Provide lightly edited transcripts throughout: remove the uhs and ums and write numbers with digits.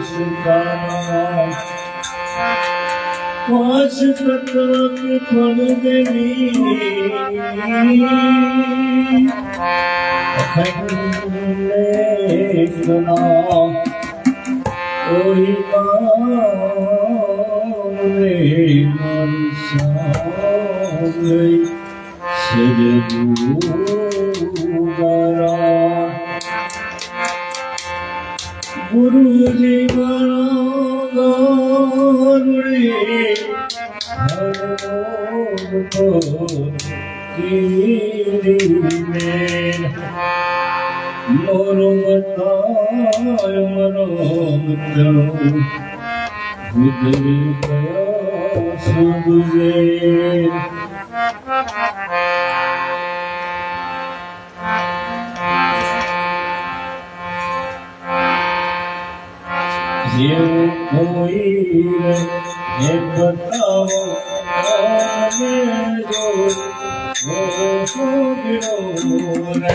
सुखाना पांच तत्व के फल देनी सुना ओही मारे मन सामने सदगुरुवरा गुरुजी बड़ा गौरी मोरो बताय मरोम तरो गुदरी सुबुजे जीव कोई ये बताओ हमें जो वो गिरो रे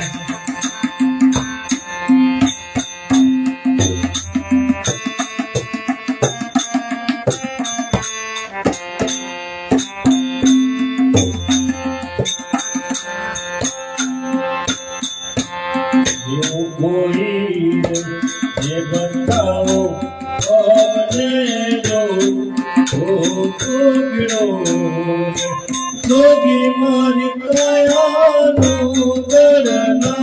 जीव कोई ये बताओ जोगी मारी काया नो गणना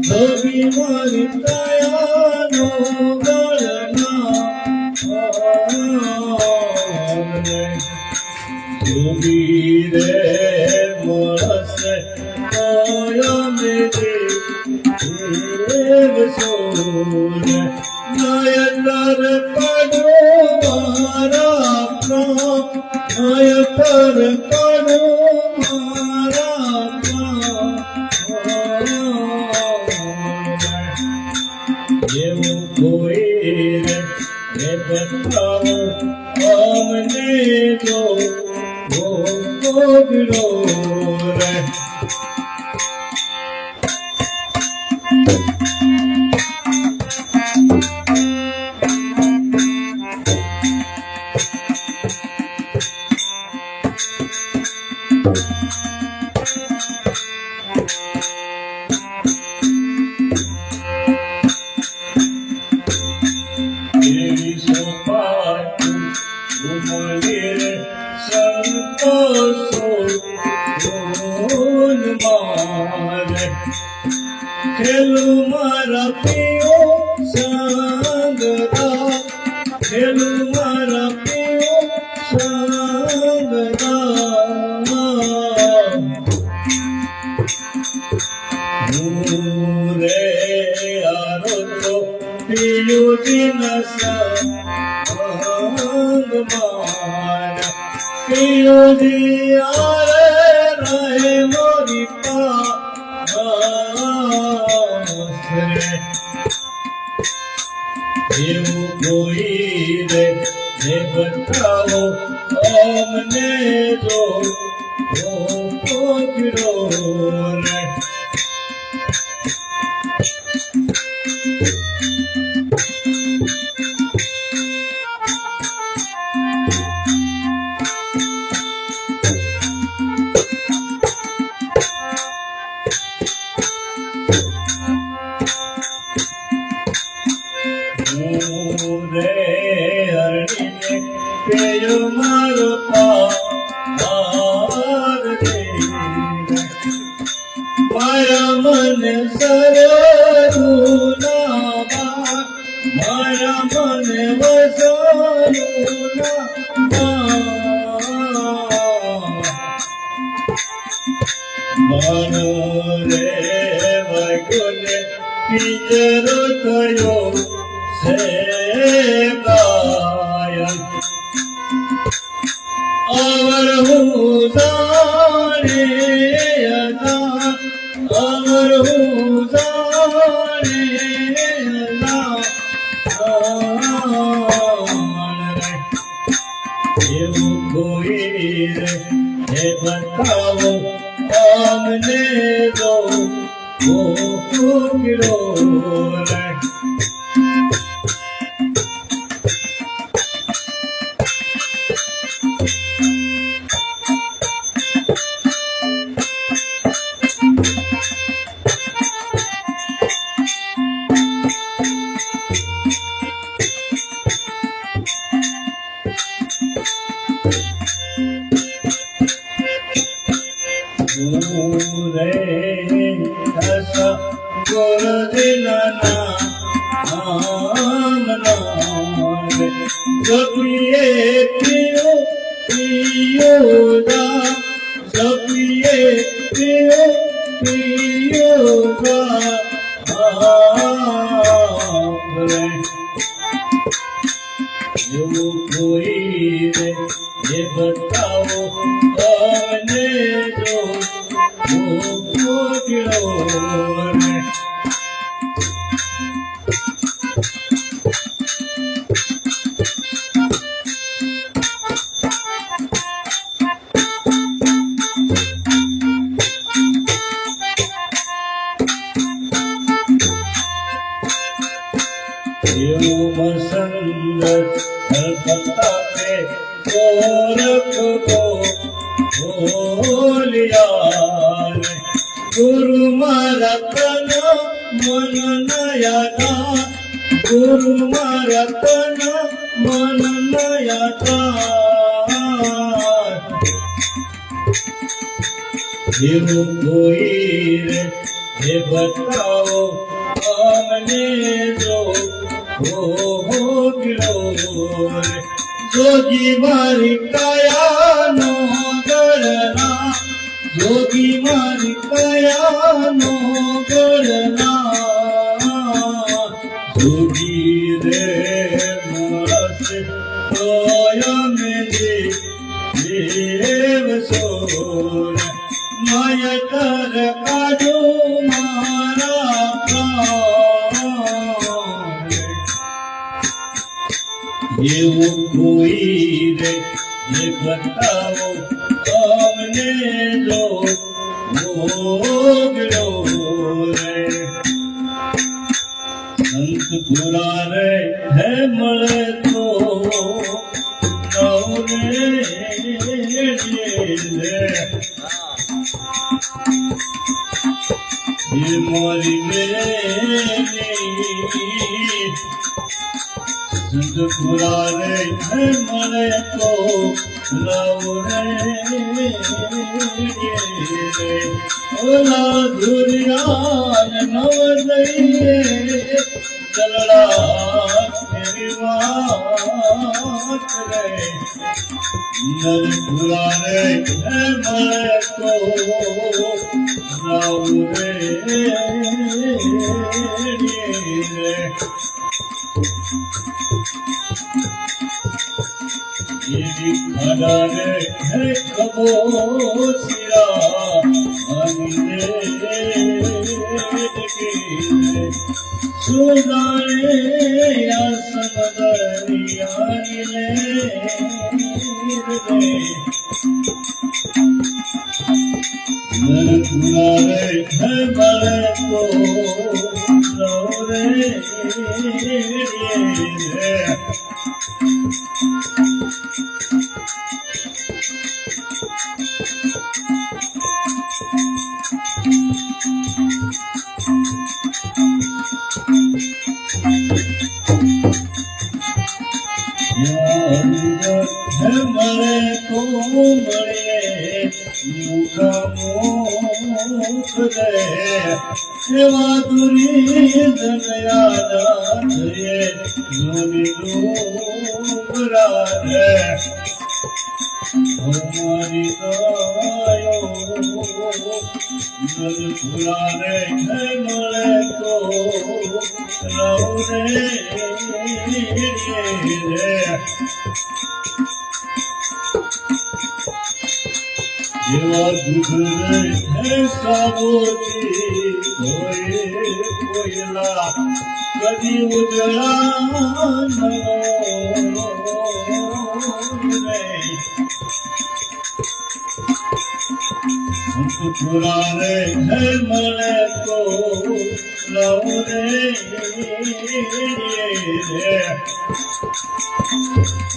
जोगी मारी काया नो गणना जोगी रे मरस काया मेरे देव सोन नयतर करो मारा प्राण नयतर करो मारा प्राण ये कोई रे बताओ हमने जो वो गिरो रे खेलू मारा पियो संगदा खेलू मारा पियो संगदा रे आरो तो पियो दिन संग मारा पियो दिया रहे मोरी पा जीव कोई रे बताओ हमने जो वो गिरो रे पेयो मारो पार दे माया मन सरूना माया मन वसूना मानो रे वगुन पिंजरो तयो से अमर हूँ जाने अदा अमर हूँ जाने अदा ये कोई रे बताओ हमने दो वो गिरो रे સપિયે પિયો પિયો જા સપિયે પિયો પિયો જા એવું કોઈ રે એ બતાવો અને જો ભોગલો રે એવું મસંદર હરકતા પે ગોરખ ગો બોલિયા ગુરુ મારા તન મન નયા ગુરુ મારા તન મન નયા એવું કોઈ રે એ બતાવો અમને જો ભોગલો રે જોગી મારી કાયાનો ગણના જોગી મારી કાયાનો ગણના જોગી રે મળશે તોય મેં દેવ સોર માય કર કાઢો મારા એવું કોઈ રે એ બતાવો અમને જો ભોગલો રે સંત પુરા રે હે મળે તો નવરે એ મારી મેલી સંત પુરા રે હે મળે તો નવરે ઓલા ધુરિયાન નવ દઈએ ચલડા ફેરી વાત રે નર પુરા રે હે મળે તો નવરે ખડારે હે ખબો સિરા અંગે સુદારે સમદરિયાને નર પુરારે હે મળે તો નવરે મળે તો મળે મુખ રે એવા દુરી જનયાના થયે જોની ડુંગરા રે મારી દયો નર પુરા રે મળે તો નવરે એવા દુઃખ હે સાબોતી કોયલા કદી ઉજળા પુરા રે હે મળે તો નવરે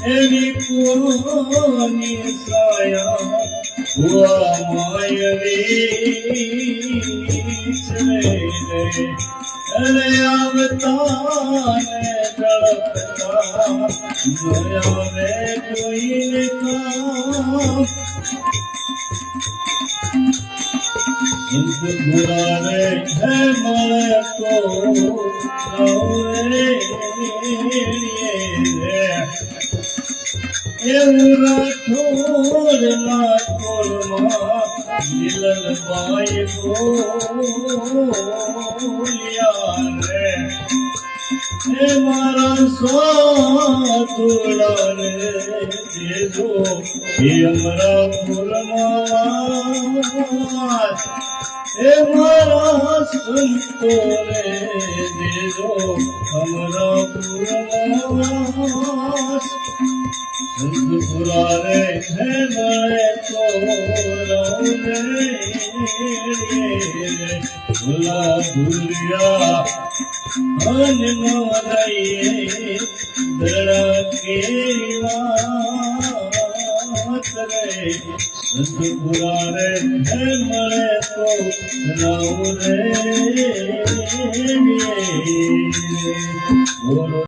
એવી કોની સાયા હુઆ માયવી અરે આવતા ને તડપતા જોયા રે જોઈને કામ સંત પુરા રે હે મળે તો નવરે એવું રાઠોડના કોળમાં મિલનબાઈ બોલ્યા રે હે મારા સાધુડાને દેજો હે અમરાપુરમાં હે મારા સંતોને દેજો અમરાપુરમાં સંતપુરા રે હે મળે તો રૌને ભૂલા ભૂલ્યા અન નવલઈએ ધડકે વાત રે સંતપુરા રે હે મળે તો રૌને બોલો